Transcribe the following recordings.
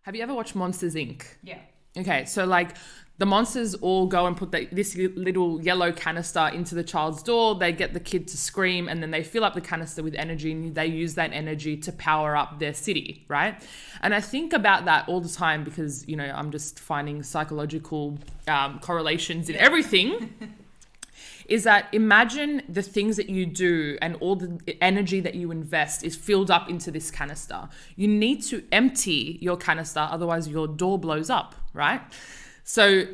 Have you ever watched Monsters Zinc? Yeah. Okay, so like the monsters all go and put this little yellow canister into the child's door. They get the kid to scream, and then they fill up the canister with energy, and they use that energy to power up their city, right? And I think about that all the time because, you know, I'm just finding psychological correlations in everything. Is that imagine the things that you do and all the energy that you invest is filled up into this canister. You need to empty your canister, otherwise your door blows up, right? So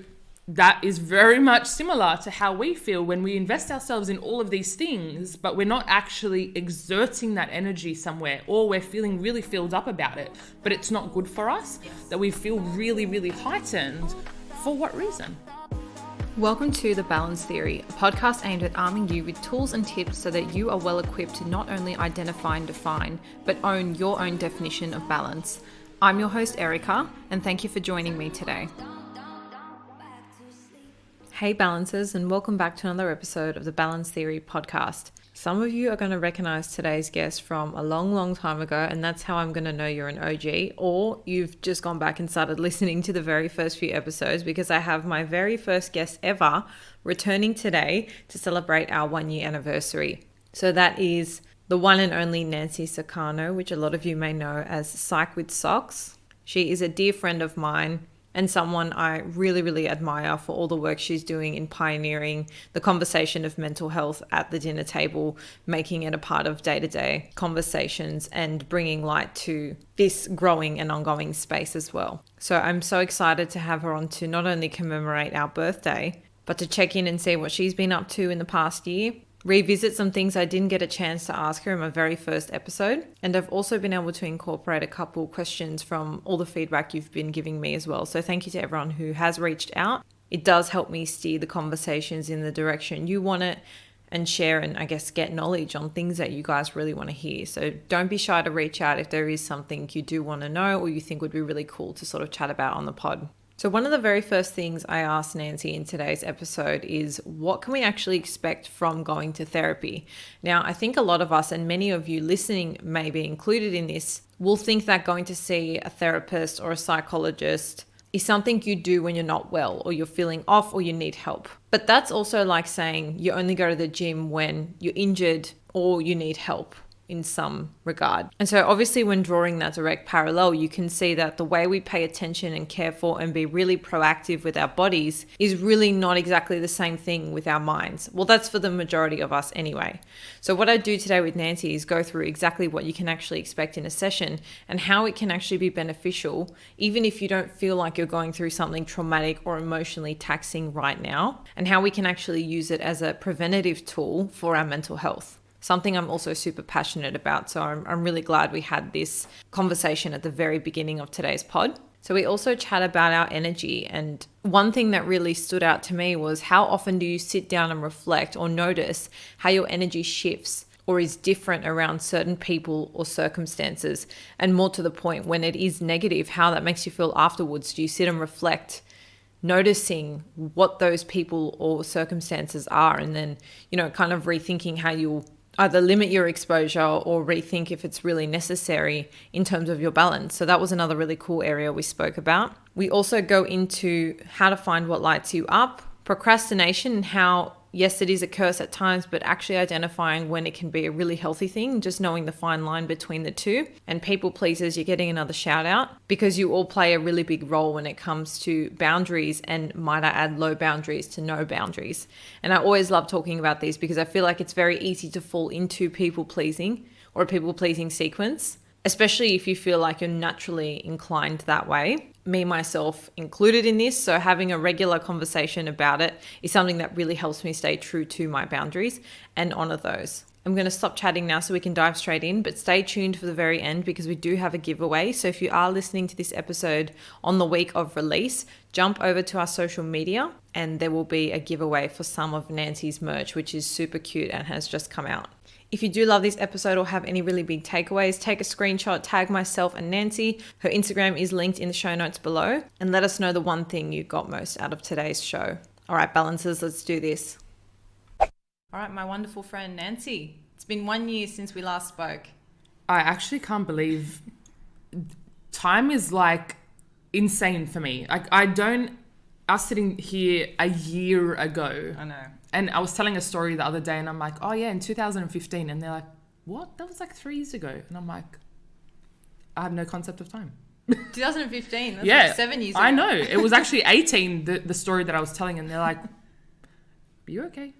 that is very much similar to how we feel when we invest ourselves in all of these things, but we're not actually exerting that energy somewhere, or we're feeling really filled up about it, but it's not good for us, that we feel really, really heightened. For what reason? Welcome to The Balance Theory, a podcast aimed at arming you with tools and tips so that you are well equipped to not only identify and define, but own your own definition of balance. I'm your host, Erica, and thank you for joining me today. Hey Balancers, and welcome back to another episode of the Balance Theory podcast. Some of you are going to recognize today's guest from a long time ago, and that's how I'm going to know you're an OG, or you've just gone back and started listening to the very first few episodes, because I have my very first guest ever returning today to celebrate our 1-year anniversary. So that is the one and only Nancy Sokarno, which a lot of you may know as Psych With Sokz. She is a dear friend of mine, and someone I really admire for all the work she's doing in pioneering the conversation of mental health at the dinner table, making it a part of day-to-day conversations and bringing light to this growing and ongoing space as well. So I'm so excited to have her on to not only commemorate our birthday, but to check in and see what she's been up to in the past year, revisit some things I didn't get a chance to ask her in my very first episode. And I've also been able to incorporate a couple questions from all the feedback you've been giving me as well. So thank you to everyone who has reached out. It does help me steer the conversations in the direction you want it and share and I guess get knowledge on things that you guys really want to hear. So don't be shy to reach out if there is something you do want to know or you think would be really cool to sort of chat about on the pod. So one of the very first things I asked Nancy in today's episode is, what can we actually expect from going to therapy? Now, I think a lot of us, and many of you listening may be included in this, will think that going to see a therapist or a psychologist is something you do when you're not well or you're feeling off or you need help. But that's also like saying you only go to the gym when you're injured or you need help in some regard. And so obviously when drawing that direct parallel, you can see that the way we pay attention and care for and be really proactive with our bodies is really not exactly the same thing with our minds. Well, that's for the majority of us anyway. So what I do today with Nancy is go through exactly what you can actually expect in a session and how it can actually be beneficial, even if you don't feel like you're going through something traumatic or emotionally taxing right now, and how we can actually use it as a preventative tool for our mental health. Something I'm also super passionate about. So I'm really glad we had this conversation at the very beginning of today's pod. So we also chat about our energy. And one thing that really stood out to me was, how often do you sit down and reflect or notice how your energy shifts or is different around certain people or circumstances? And more to the point, when it is negative, how that makes you feel afterwards. Do you sit and reflect, noticing what those people or circumstances are, and then, you know, kind of rethinking how you'll either limit your exposure or rethink if it's really necessary in terms of your balance. So that was another really cool area we spoke about. We also go into how to find what lights you up, procrastination, and how, yes, it is a curse at times, but actually identifying when it can be a really healthy thing, just knowing the fine line between the two. And people pleasers, you're getting another shout out, because you all play a really big role when it comes to boundaries, and might I add, low boundaries to no boundaries. And I always love talking about these because I feel like it's very easy to fall into people pleasing or a people pleasing sequence, especially if you feel like you're naturally inclined that way. Me, myself included in this. So having a regular conversation about it is something that really helps me stay true to my boundaries and honor those. I'm going to stop chatting now so we can dive straight in, but stay tuned for the very end because we do have a giveaway. So if you are listening to this episode on the week of release, jump over to our social media and there will be a giveaway for some of Nancy's merch, which is super cute and has just come out. If you do love this episode or have any really big takeaways, take a screenshot, tag myself and Nancy. Her Instagram is linked in the show notes below, and let us know the one thing you got most out of today's show. All right, balancers, let's do this. All right, my wonderful friend Nancy. It's been 1 year since we last spoke. I actually can't believe time is like insane for me. Like, I was sitting here a year ago. I know. And I was telling a story the other day and I'm like, oh yeah, in 2015. And they're like, what? That was like 3 years ago. And I'm like, I have no concept of time. 2015? That's like 7 years ago. I know. It was actually 18, the story that I was telling. And they're like, you're okay.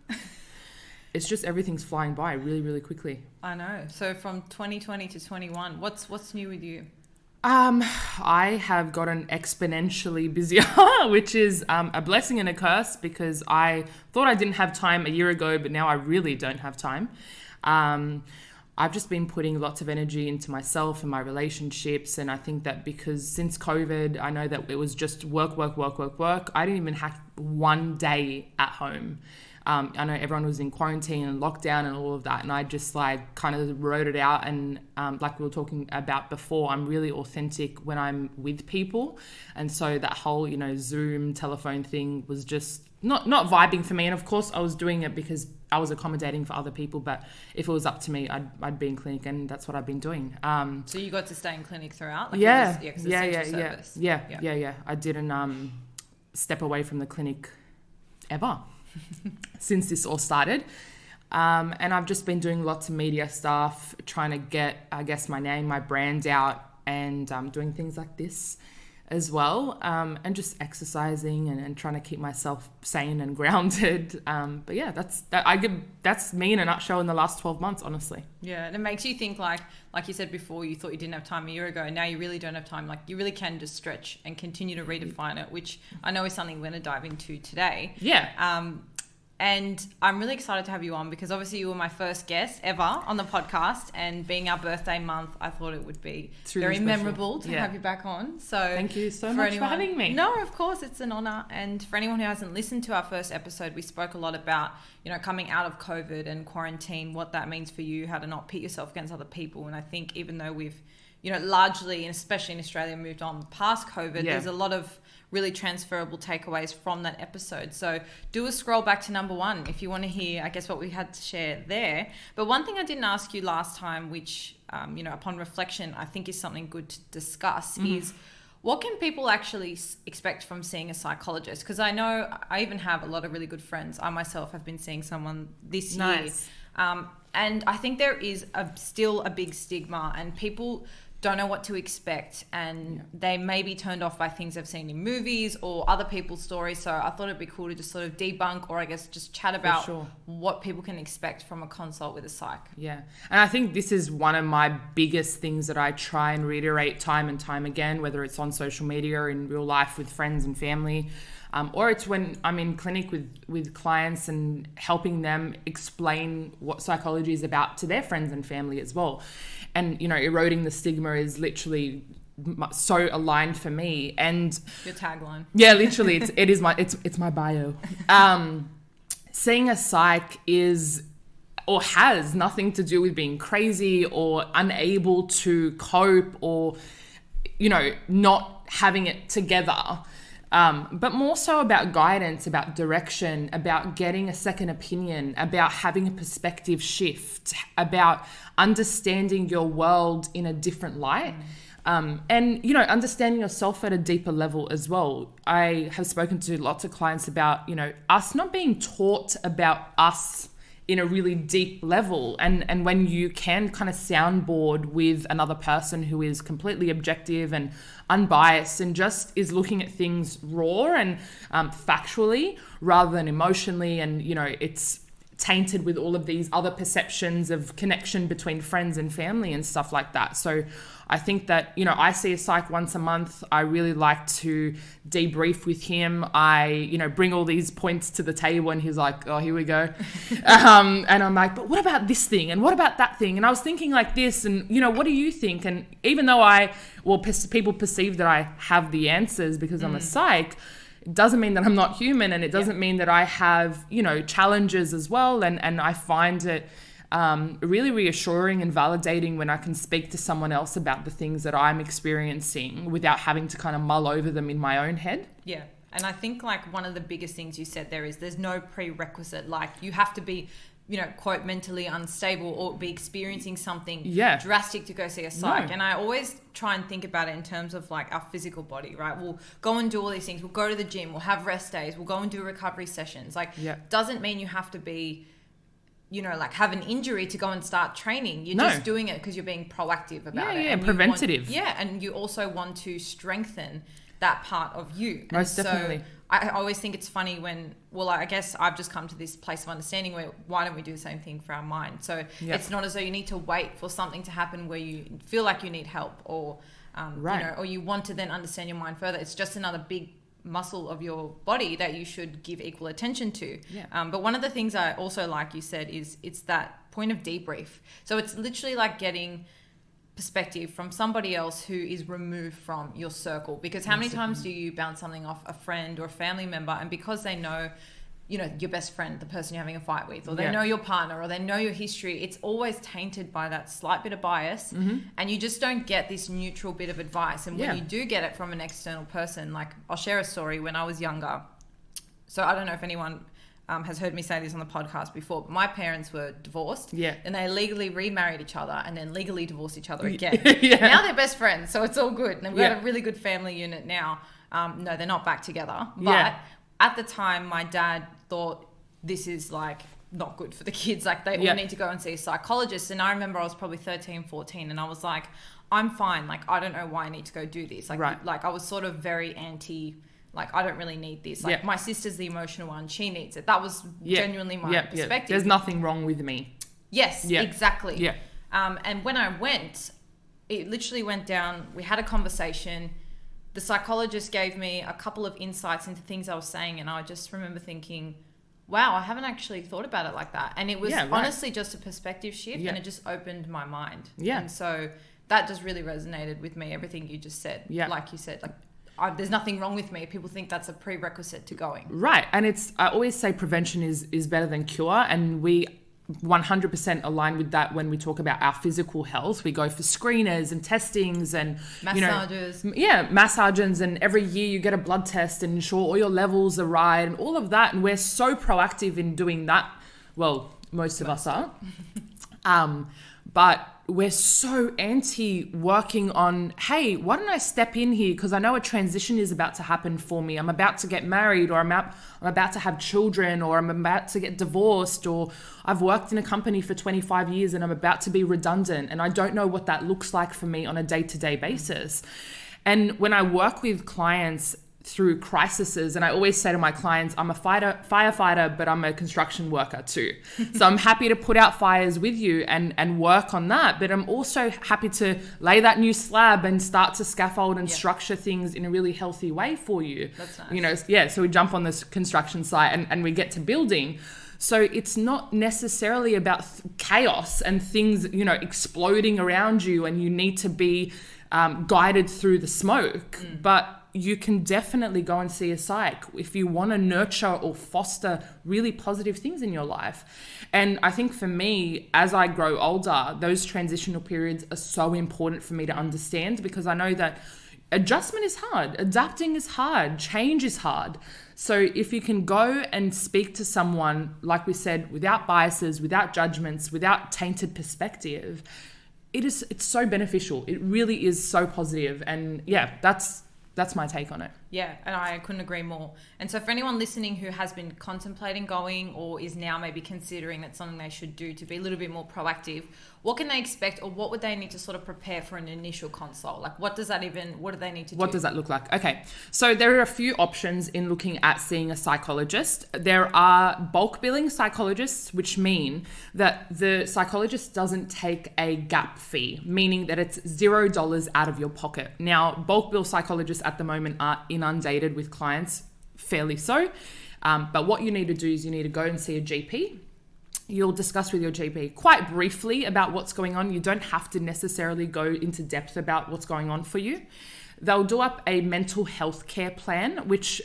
It's just everything's flying by really, really quickly. I know. So from 2020 to 21, what's new with you? I have gotten exponentially busier, which is a blessing and a curse, because I thought I didn't have time a year ago, but now I really don't have time. I've just been putting lots of energy into myself and my relationships. And I think that because since COVID, I know that it was just work. I didn't even have one day at home. I know everyone was in quarantine and lockdown and all of that. And I just like kind of wrote it out. And like we were talking about before, I'm really authentic when I'm with people. And so that whole, Zoom telephone thing was just not vibing for me. And of course I was doing it because I was accommodating for other people. But if it was up to me, I'd be in clinic, and that's what I've been doing. So you got to stay in clinic throughout? Like yeah. I didn't step away from the clinic ever. Since this all started. And I've just been doing lots of media stuff, trying to get, I guess, my name, my brand out, and doing things like this as well. And just exercising and trying to keep myself sane and grounded. But yeah, that's me in a nutshell in the last 12 months, honestly. Yeah, and it makes you think like you said before, you thought you didn't have time a year ago, and now you really don't have time. Like, you really can just stretch and continue to redefine it, which I know is something we're going to dive into today. Yeah. And I'm really excited to have you on, because obviously you were my first guest ever on the podcast, and being our birthday month, I thought it would be very memorable to have you back on. So thank you so much for having me. No, of course, it's an honor. And for anyone who hasn't listened to our first episode, we spoke a lot about, coming out of COVID and quarantine, what that means for you, how to not pit yourself against other people. And I think even though we've, largely, and especially in Australia, moved on past COVID, there's a lot of really transferable takeaways from that episode. So do a scroll back to number 1 if you want to hear, I guess, what we had to share there. But one thing I didn't ask you last time, which, upon reflection, I think is something good to discuss, is what can people actually expect from seeing a psychologist? Because I know I even have a lot of really good friends. I myself have been seeing someone this year. And I think there is still a big stigma, and people don't know what to expect, and they may be turned off by things they've seen in movies or other people's stories. So I thought it'd be cool to just sort of debunk, or I guess just chat about what people can expect from a consult with a psych. Yeah. And I think this is one of my biggest things that I try and reiterate time and time again, whether it's on social media or in real life with friends and family, or it's when I'm in clinic with clients and helping them explain what psychology is about to their friends and family as well. And, eroding the stigma is literally so aligned for me. And your tagline. Yeah, literally, it's my bio. Seeing a psych is or has nothing to do with being crazy or unable to cope or, not having it together. But more so about guidance, about direction, about getting a second opinion, about having a perspective shift, about understanding your world in a different light. And, understanding yourself at a deeper level as well. I have spoken to lots of clients about, us not being taught about us in a really deep level. And when you can kind of soundboard with another person who is completely objective and unbiased and just is looking at things raw and factually rather than emotionally, and, it's tainted with all of these other perceptions of connection between friends and family and stuff like that. So I think that, I see a psych once a month. I really like to debrief with him. I, bring all these points to the table, and he's like, oh, here we go. And I'm like, but what about this thing? And what about that thing? And I was thinking like this, and, what do you think? And even though people perceive that I have the answers because I'm a psych, it doesn't mean that I'm not human, and it doesn't mean that I have, challenges as well. And I find it really reassuring and validating when I can speak to someone else about the things that I'm experiencing without having to kind of mull over them in my own head. Yeah. And I think like one of the biggest things you said there is there's no prerequisite. Like, you have to be quote, mentally unstable or be experiencing something drastic to go see a psych. And I always try and think about it in terms of like our physical body, right? We'll go and do all these things. We'll go to the gym. We'll have rest days. We'll go and do recovery sessions. Like, doesn't mean you have to be, like have an injury to go and start training. You're just doing it because you're being proactive about it. And preventative. And you also want to strengthen that part of you. Most definitely. I always think it's funny when, I guess I've just come to this place of understanding where why don't we do the same thing for our mind? So it's not as though you need to wait for something to happen where you feel like you need help or, or you want to then understand your mind further. It's just another big muscle of your body that you should give equal attention to. But one of the things I also like you said is it's that point of debrief. So it's literally like getting perspective from somebody else who is removed from your circle, because how many times do you bounce something off a friend or a family member, and because they know your best friend, the person you're having a fight with, or they know your partner, or they know your history, it's always tainted by that slight bit of bias, and you just don't get this neutral bit of advice. And when you do get it from an external person, like I'll share a story when I was younger. So I don't know if anyone has heard me say this on the podcast before, but my parents were divorced, and they legally remarried each other and then legally divorced each other again. Now they're best friends, so it's all good, and we've got a really good family unit now. No, they're not back together, but at the time my dad thought this is like not good for the kids, like they all need to go and see a psychologist. And I remember I was probably 13, 14, and I was like, I'm fine, like I don't know why I need to go do this, like I was sort of very anti, like, I don't really need this. Like, my sister's the emotional one. She needs it. That was genuinely my perspective. There's nothing wrong with me. Yes, exactly. And when I went, it literally went down. We had a conversation. The psychologist gave me a couple of insights into things I was saying. And I just remember thinking, wow, I haven't actually thought about it like that. And it was honestly just a perspective shift. And it just opened my mind. And so that just really resonated with me, everything you just said. Like you said, like, there's nothing wrong with me. People think that's a prerequisite to going. Right. And I always say prevention is better than cure. And we 100% align with that when we talk about our physical health. We go for screeners and testings and massages. Massages. And every year you get a blood test and ensure all your levels are right and all of that. And we're so proactive in doing that. Well, most of us are. But we're so anti working on, hey, why don't I step in here? Because I know a transition is about to happen for me. I'm about to get married, or I'm about to have children, or I'm about to get divorced, or I've worked in a company for 25 years and I'm about to be redundant. And I don't know what that looks like for me on a day-to-day basis. And when I work with clients through crises, and I always say to my clients, I'm a firefighter, but I'm a construction worker too. So I'm happy to put out fires with you and work on that, but I'm also happy to lay that new slab and start to scaffold and structure things in a really healthy way for you. That's nice. So we jump on this construction site and we get to building. So it's not necessarily about chaos and things, exploding around you, and you need to be guided through the smoke, but you can definitely go and see a psych if you want to nurture or foster really positive things in your life. And I think for me, as I grow older, those transitional periods are so important for me to understand, because I know that adjustment is hard, adapting is hard, change is hard. So if you can go and speak to someone, like we said, without biases, without judgments, without tainted perspective, it's so beneficial. It really is so positive. And that's my take on it. Yeah, and I couldn't agree more. And so for anyone listening who has been contemplating going, or is now maybe considering that's something they should do to be a little bit more proactive, what can they expect, or what would they need to sort of prepare for an initial consult? Like, what do they need to do? What does that look like? Okay, so there are a few options in looking at seeing a psychologist. There are bulk billing psychologists, which mean that the psychologist doesn't take a gap fee, meaning that it's $0 out of your pocket. Now, bulk bill psychologists at the moment are inundated with clients, fairly so. But what you need to do is you need to go and see a GP. You'll discuss with your GP quite briefly about what's going on. You don't have to necessarily go into depth about what's going on for you. They'll do up a mental health care plan, which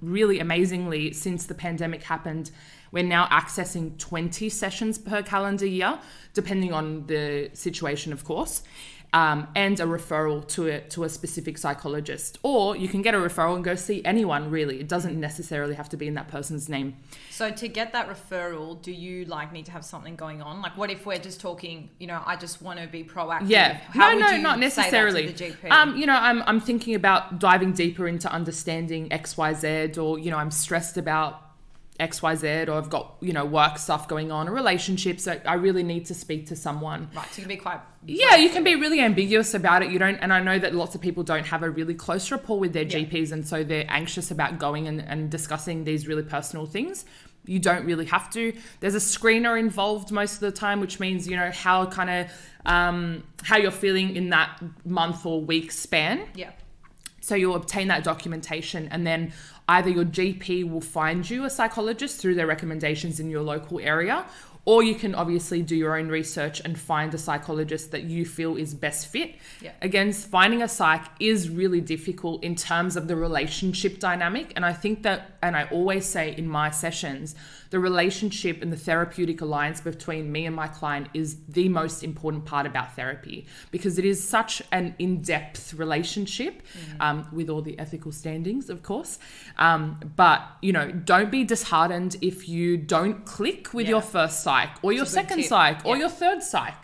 really amazingly, since the pandemic happened, we're now accessing 20 sessions per calendar year, depending on the situation, of course. and a referral to a specific psychologist. Or you can get a referral and go see anyone, really. It doesn't necessarily have to be in that person's name. So to get that referral, do you need to have something going on? Like, what if we're just talking, I just want to be proactive? Yeah. How No, not necessarily. Say that to the GP? I'm thinking about diving deeper into understanding XYZ, or, I'm stressed about XYZ, or I've got, work stuff going on, a relationship, so I really need to speak to someone. Right, so you can be quite... Yeah, you can be really ambiguous about it. And I know that lots of people don't have a really close rapport with their GPs, and so they're anxious about going and discussing these really personal things. You don't really have to. There's a screener involved most of the time, which means, how how you're feeling in that month or week span. Yeah. So you'll obtain that documentation, and then either your GP will find you a psychologist through their recommendations in your local area, or you can obviously do your own research and find a psychologist that you feel is best fit. Yeah. Again, finding a psych is really difficult in terms of the relationship dynamic. And I think that, and I always say in my sessions, the relationship and the therapeutic alliance between me and my client is the most important part about therapy, because it is such an in-depth relationship with all the ethical standings, of course. But, don't be disheartened if you don't click with your first psych or your second psych or your third psych.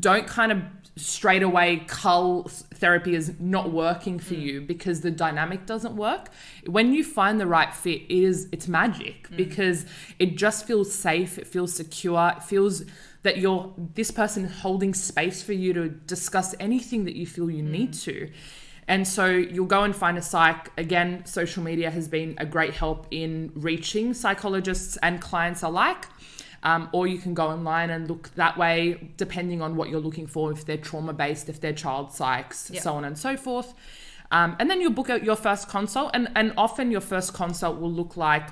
Don't kind of straight away cull therapy as not working for you because the dynamic doesn't work. When you find the right fit, it's magic, because it just feels safe, it feels secure, it feels that this person is holding space for you to discuss anything that you feel you need to. And so you'll go and find a psych. Again, social media has been a great help in reaching psychologists and clients alike. Or you can go online and look that way, depending on what you're looking for, if they're trauma-based, if they're child psychs, so on and so forth. And then you'll book out your first consult. And often your first consult will look like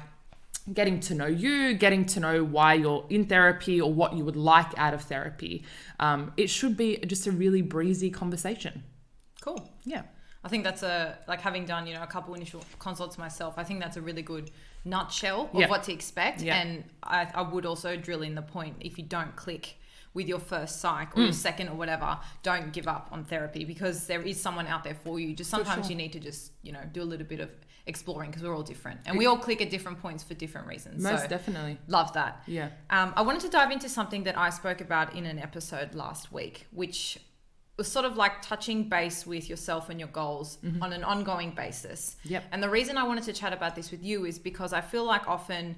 getting to know you, getting to know why you're in therapy or what you would like out of therapy. It should be just a really breezy conversation. Cool. Yeah. I think that's having done, a couple initial consults myself, I think that's a really good nutshell of what to expect. Yeah. And I would also drill in the point, if you don't click with your first psych or your second or whatever, don't give up on therapy, because there is someone out there for you. Just sometimes you need to just, do a little bit of exploring, because we're all different and we all click at different points for different reasons. Most definitely. Love that. Yeah. I wanted to dive into something that I spoke about in an episode last week, which was sort of like touching base with yourself and your goals on an ongoing basis. Yep. And the reason I wanted to chat about this with you is because I feel like often,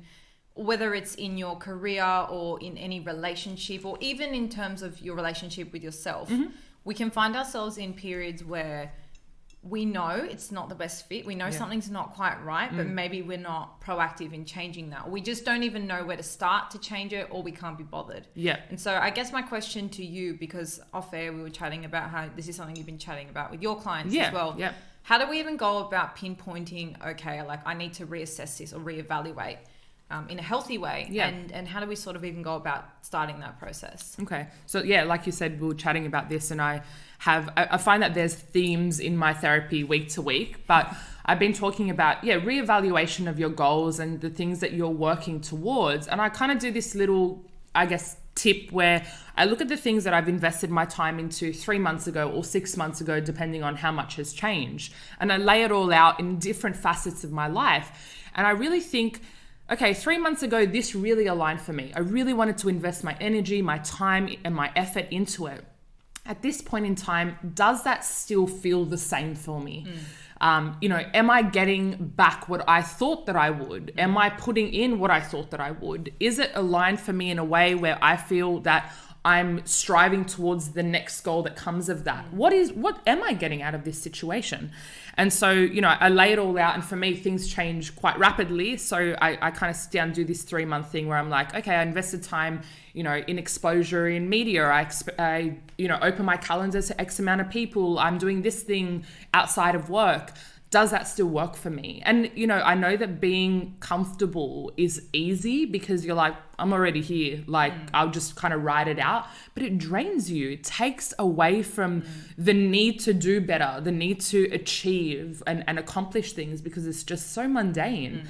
whether it's in your career or in any relationship, or even in terms of your relationship with yourself, we can find ourselves in periods where we know it's not the best fit. We know something's not quite right, but maybe we're not proactive in changing that. We just don't even know where to start to change it, or we can't be bothered. Yeah. And so I guess my question to you, because off air we were chatting about how this is something you've been chatting about with your clients as well. Yeah. How do we even go about pinpointing, okay, I need to reassess this or reevaluate in a healthy way? Yeah. And how do we sort of even go about starting that process? Okay. So like you said, we were chatting about this, and I find that there's themes in my therapy week to week, but I've been talking about, reevaluation of your goals and the things that you're working towards. And I kind of do this little, I guess, tip where I look at the things that I've invested my time into 3 months ago or 6 months ago, depending on how much has changed. And I lay it all out in different facets of my life. And I really think, okay, 3 months ago, this really aligned for me. I really wanted to invest my energy, my time, and my effort into it. At this point in time, does that still feel the same for me? Am I getting back what I thought that I would? Am I putting in what I thought that I would? Is it aligned for me in a way where I feel that I'm striving towards the next goal that comes of that? What am I getting out of this situation? And so, I lay it all out, and for me, things change quite rapidly. So I kind of sit down and do this 3-month thing where I'm like, okay, I invested time, in exposure in media. I open my calendar to X amount of people. I'm doing this thing outside of work. Does that still work for me? And, I know that being comfortable is easy because you're like, I'm already here. I'll just kind of ride it out. But it drains you. It takes away from the need to do better, the need to achieve and accomplish things, because it's just so mundane.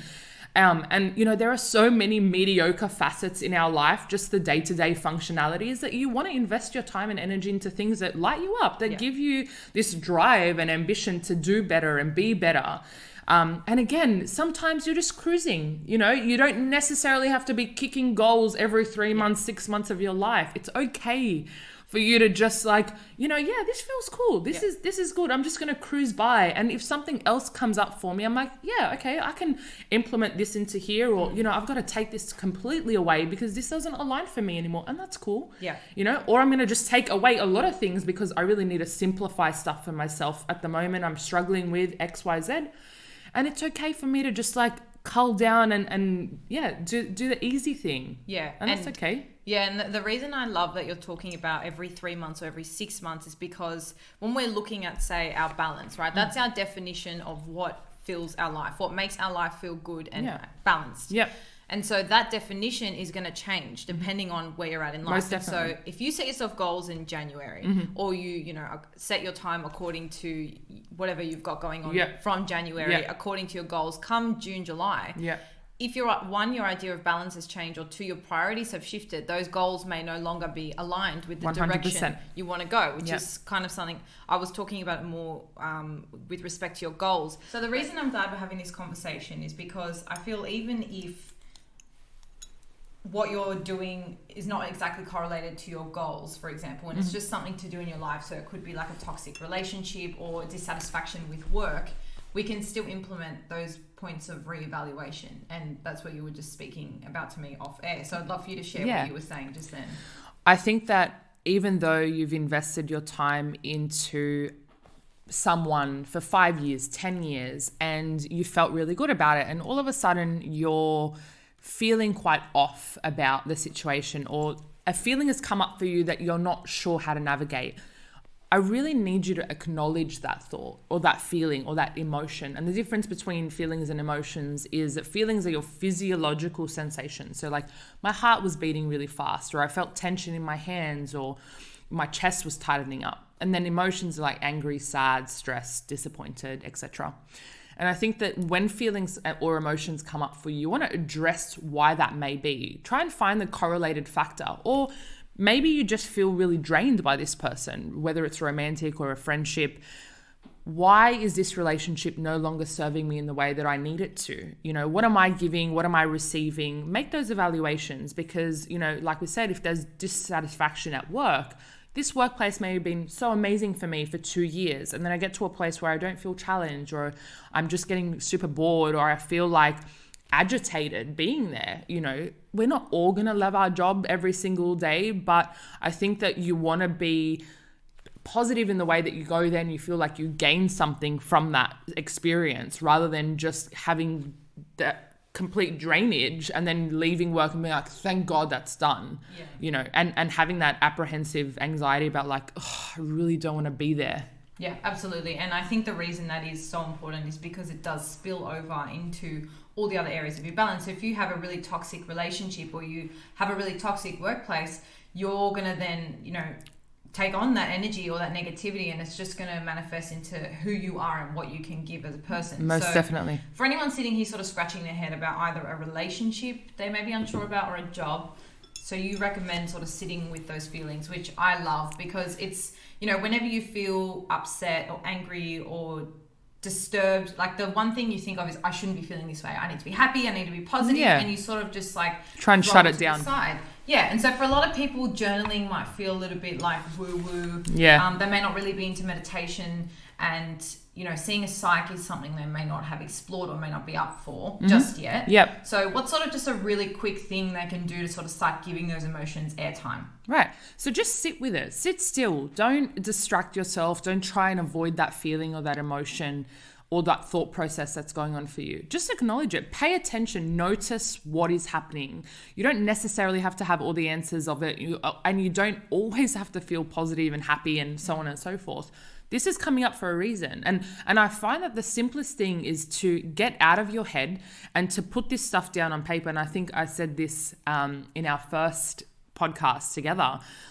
And, you know, there are so many mediocre facets in our life, just the day-to-day functionalities, that you want to invest your time and energy into things that light you up, that give you this drive and ambition to do better and be better. And again, sometimes you're just cruising, you know, you don't necessarily have to be kicking goals every 3 months, 6 months of your life. It's okay for you to just like, you know, yeah, this feels cool. This is good. I'm just going to cruise by. And if something else comes up for me, I'm like, yeah, okay, I can implement this into here, or, you know, I've got to take this completely away because this doesn't align for me anymore. And that's cool. Yeah. You know, or I'm going to just take away a lot of things because I really need to simplify stuff for myself. At the moment, I'm struggling with X, Y, Z. And it's okay for me to just like cull down and do the easy thing. Yeah. And that's okay. Yeah, and the reason I love that you're talking about every 3 months or every 6 months is because when we're looking at, say, our balance, right? That's our definition of what fills our life, what makes our life feel good and balanced. Yep. And so that definition is going to change depending on where you're at in life. Most definitely. So if you set yourself goals in January, or you know, set your time according to whatever you've got going on from January, according to your goals, come June, July. Yeah. If your idea of balance has changed, or two, your priorities have shifted, those goals may no longer be aligned with the 100%. direction you want to go, which is kind of something I was talking about more with respect to your goals. So the reason I'm glad we're having this conversation is because I feel even if what you're doing is not exactly correlated to your goals, for example, and it's just something to do in your life, so it could be like a toxic relationship or dissatisfaction with work, we can still implement those points of reevaluation. And that's what you were just speaking about to me off air. So I'd love for you to share what you were saying just then. I think that even though you've invested your time into someone for 5 years, 10 years, and you felt really good about it, and all of a sudden you're feeling quite off about the situation, or a feeling has come up for you that you're not sure how to navigate, I really need you to acknowledge that thought or that feeling or that emotion. And the difference between feelings and emotions is that feelings are your physiological sensations. So like my heart was beating really fast, or I felt tension in my hands, or my chest was tightening up. And then emotions are like angry, sad, stressed, disappointed, etc. And I think that when feelings or emotions come up for you, you want to address why that may be. Try and find the correlated factor. Or maybe you just feel really drained by this person, whether it's romantic or a friendship. Why is this relationship no longer serving me in the way that I need it to? You know, what am I giving? What am I receiving? Make those evaluations because, you know, like we said, if there's dissatisfaction at work, this workplace may have been so amazing for me for 2 years, and then I get to a place where I don't feel challenged, or I'm just getting super bored, or I feel like agitated being there. You know, we're not all going to love our job every single day, but I think that you want to be positive in the way that you go there and you feel like you gain something from that experience, rather than just having that complete drainage and then leaving work and being like, thank God that's done. You know, and having that apprehensive anxiety about like, oh, I really don't want to be there. Yeah, absolutely. And I think the reason that is so important is because it does spill over into all the other areas of your balance. So if you have a really toxic relationship or you have a really toxic workplace, you're going to then, you know, take on that energy or that negativity, and it's just going to manifest into who you are and what you can give as a person. Most definitely. For anyone sitting here sort of scratching their head about either a relationship they may be unsure about or a job, so you recommend sort of sitting with those feelings, which I love, because it's, you know, whenever you feel upset or angry or disturbed, like the one thing you think of is, I shouldn't be feeling this way. I need to be happy. I need to be positive. And you sort of just like try and shut it down. Yeah, and so for a lot of people, journaling might feel a little bit like woo-woo. Yeah. They may not really be into meditation, and, you know, seeing a psych is something they may not have explored or may not be up for just yet. Yep. So what's sort of just a really quick thing they can do to sort of start giving those emotions airtime? Right. So just sit with it. Sit still. Don't distract yourself. Don't try and avoid that feeling or that emotion or that thought process that's going on for you. Just acknowledge it. Pay attention. Notice what is happening. You don't necessarily have to have all the answers of it, and you don't always have to feel positive and happy and so on and so forth. This is coming up for a reason. And I find that the simplest thing is to get out of your head and to put this stuff down on paper. And I think I said this in our first podcast together,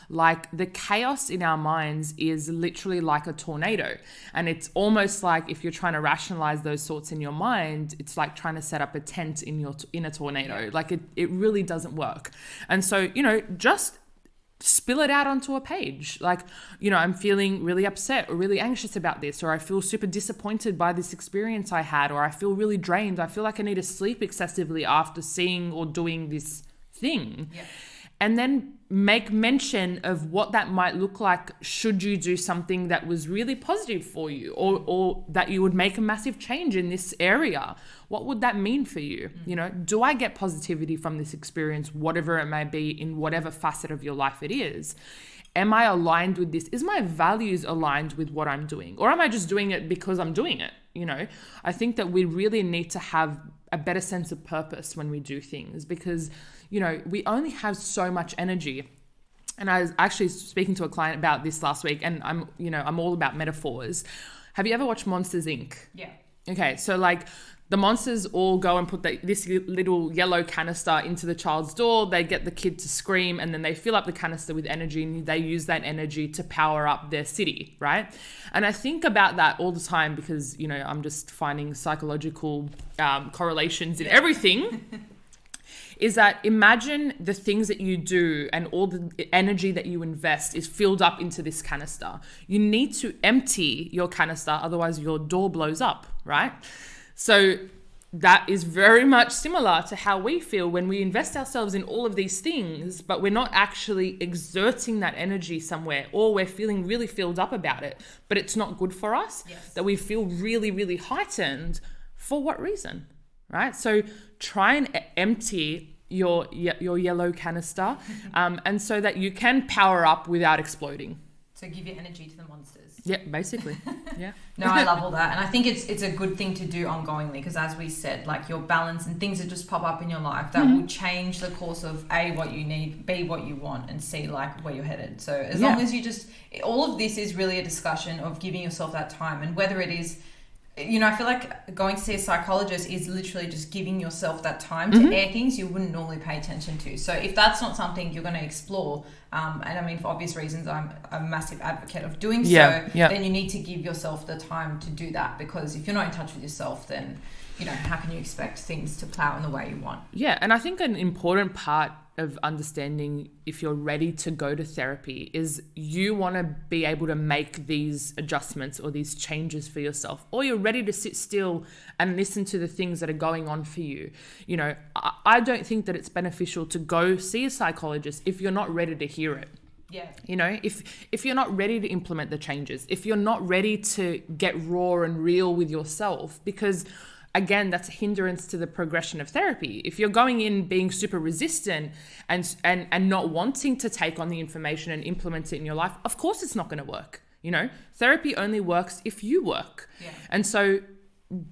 like the chaos in our minds is literally like a tornado. And it's almost like if you're trying to rationalize those thoughts in your mind, it's like trying to set up a tent in a tornado. Like it really doesn't work. And so, just spill it out onto a page. Like, I'm feeling really upset or really anxious about this, or I feel super disappointed by this experience I had, or I feel really drained. I feel like I need to sleep excessively after seeing or doing this thing. Yeah. And then make mention of what that might look like should you do something that was really positive for you, or that you would make a massive change in this area. What would that mean for you? Do I get positivity from this experience, whatever it may be, in whatever facet of your life it is? Am I aligned with this? Is my values aligned with what I'm doing? Or am I just doing it because I'm doing it? I think that we really need to have a better sense of purpose when we do things, because we only have so much energy. And I was actually speaking to a client about this last week, and I'm all about metaphors. Have you ever watched Monsters Zinc? Yeah. Okay, so like the monsters all go and put this little yellow canister into the child's door. They get the kid to scream, and then they fill up the canister with energy, and they use that energy to power up their city, right? And I think about that all the time because, I'm just finding psychological correlations in everything. Is that imagine the things that you do and all the energy that you invest is filled up into this canister. You need to empty your canister, otherwise your door blows up, right? So that is very much similar to how we feel when we invest ourselves in all of these things, but we're not actually exerting that energy somewhere, or we're feeling really filled up about it, but it's not good for us. Yes. That we feel really, really heightened. For what reason, right? So try and empty your yellow canister, and so that you can power up without exploding. So give your energy to the monsters. Yeah, basically. Yeah. No, I love all that. And I think it's a good thing to do ongoingly, because as we said, like your balance and things that just pop up in your life that will change the course of A, what you need, B, what you want, and C, like where you're headed. So as long as you all of this is really a discussion of giving yourself that time, and whether it is, I feel like going to see a psychologist is literally just giving yourself that time to air things you wouldn't normally pay attention to. So if that's not something you're going to explore, and I mean, for obvious reasons, I'm a massive advocate of doing then you need to give yourself the time to do that, because if you're not in touch with yourself, then, how can you expect things to plow in the way you want? Yeah, and I think an important part of understanding if you're ready to go to therapy is you want to be able to make these adjustments or these changes for yourself, or you're ready to sit still and listen to the things that are going on for you. I don't think that it's beneficial to go see a psychologist if you're not ready to hear it. Yeah. If you're not ready to implement the changes, if you're not ready to get raw and real with yourself, because again, that's a hindrance to the progression of therapy. If you're going in being super resistant and not wanting to take on the information and implement it in your life, of course it's not going to work. Therapy only works if you work. Yeah. And so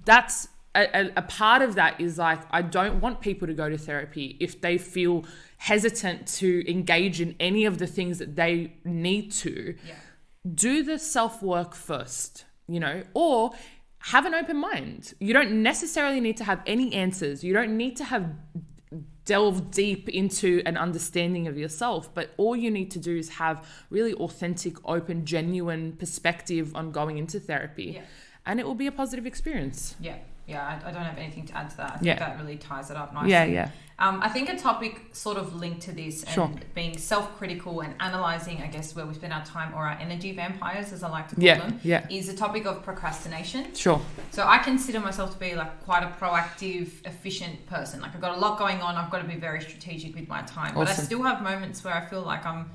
that's a part of that is like, I don't want people to go to therapy if they feel hesitant to engage in any of the things that they need to. Yeah. Do the self-work first, or have an open mind. You don't necessarily need to have any answers. You don't need to have delve deep into an understanding of yourself, but all you need to do is have really authentic, open, genuine perspective on going into therapy. Yeah. And it will be a positive experience. Yeah, I don't have anything to add to that. I think that really ties it up nicely. Yeah. I think a topic sort of linked to this and being self-critical and analysing, I guess, where we spend our time, or our energy vampires, as I like to call them, is a topic of procrastination. Sure. So I consider myself to be like quite a proactive, efficient person. Like I've got a lot going on. I've got to be very strategic with my time. Awesome. But I still have moments where I feel like I'm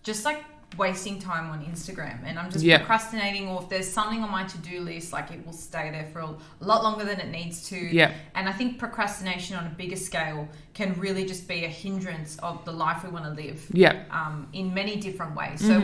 just like wasting time on Instagram, and I'm just procrastinating, or if there's something on my to-do list, like it will stay there for a lot longer than it needs to. And I think procrastination on a bigger scale can really just be a hindrance of the life we want to live in many different ways. So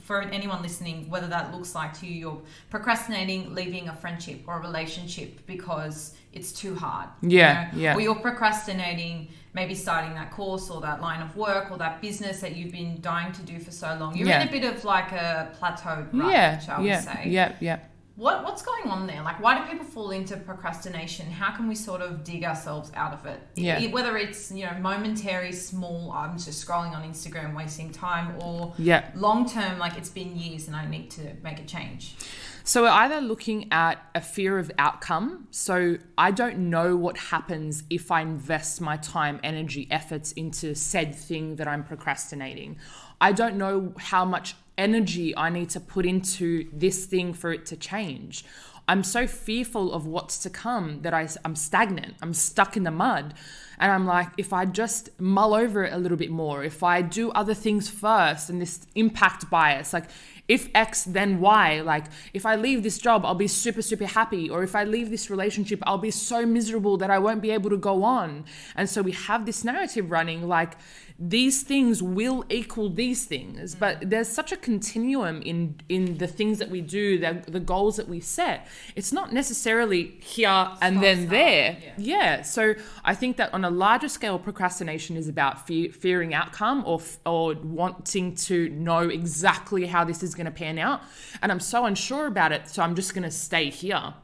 for anyone listening, whether that looks like to you, you're procrastinating leaving a friendship or a relationship because it's too hard. Or you're procrastinating maybe starting that course or that line of work or that business that you've been dying to do for so long. You're in a bit of like a plateaued rut, shall we say. What's going on there? Like, why do people fall into procrastination? How can we sort of dig ourselves out of it? Yeah. Whether it's, momentary, small, I'm just scrolling on Instagram, wasting time, or long term, like it's been years and I need to make a change. So we're either looking at a fear of outcome. So I don't know what happens if I invest my time, energy, efforts into said thing that I'm procrastinating. I don't know how much energy I need to put into this thing for it to change. I'm so fearful of what's to come that I'm stagnant. I'm stuck in the mud. And I'm like, if I just mull over it a little bit more, if I do other things first, and this impact bias, like if X, then Y, like if I leave this job, I'll be super, super happy. Or if I leave this relationship, I'll be so miserable that I won't be able to go on. And so we have this narrative running like these things will equal these things. But there's such a continuum in the things that we do, the goals that we set. It's not necessarily here and then there. Yeah. So I think that on a larger scale, procrastination is about fearing outcome or wanting to know exactly how this is going to pan out. And I'm so unsure about it. So I'm just going to stay here.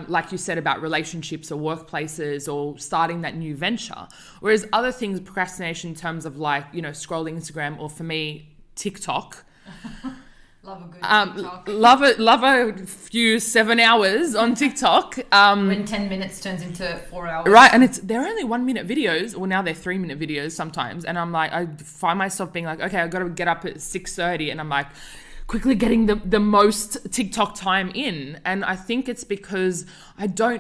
Like you said about relationships or workplaces or starting that new venture. Whereas other things, procrastination in terms of like, scrolling Instagram, or for me, TikTok. Love a good TikTok. Love a few 7 hours on TikTok. When 10 minutes turns into 4 hours. Right, and they're only 1 minute videos. Well, now they're 3 minute videos sometimes. And I'm like, I find myself being like, okay, I've got to get up at 6:30, and I'm like, quickly getting the most TikTok time in. And I think it's because there's